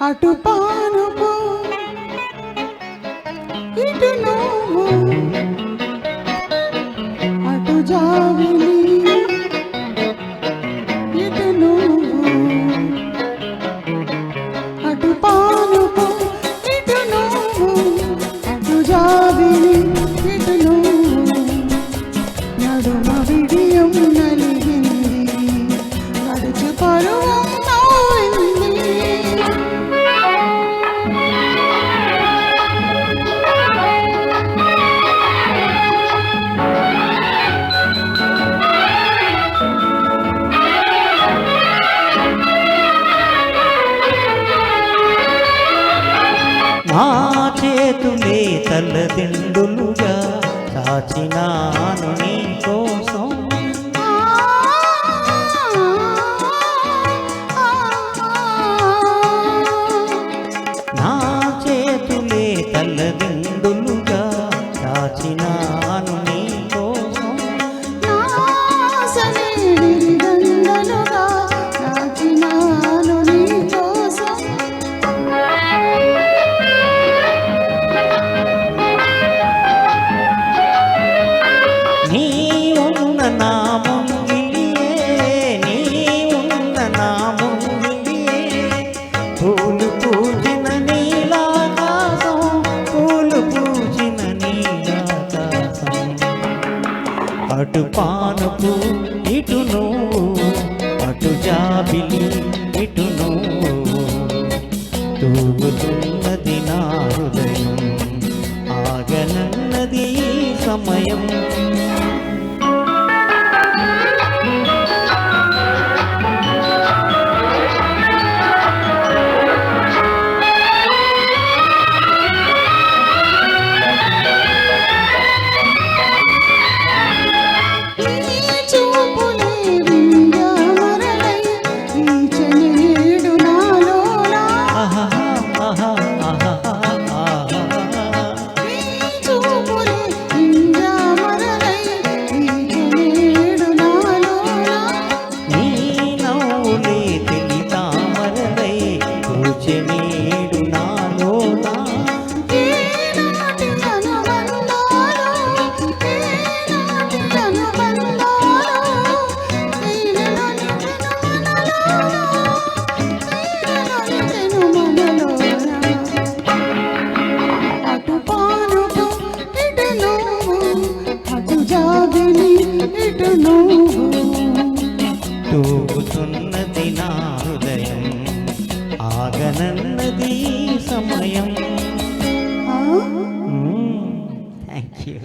అటు పానుపు ఇటు నువ్వు అటు జావిలి ఇటు నువ్వు అటు పానుపు ఇటు నువ్వు అటు జావిలి ఇటు నువ్వు నడుమ విడియం నలిగింది నడుచు పరువం నా చేతులే తల్లదిండులుగా చాచినాను నీ కోసం నా చేతులే తల్లదిండులుగా చాచినాను నీ కోసం పూలు పూజిన నీలాకాశం పూలు పూజిన నీలాకాశం అటు పానుపు ఇటు నువ్వు అటు జాబిలి ఇటు నువ్వు తూగుతున్నది నా హృదయం ఆగనన్నది సమయం తూగుతున్నది నా హృదయం ఆగనన్నది సమయం. Thank you.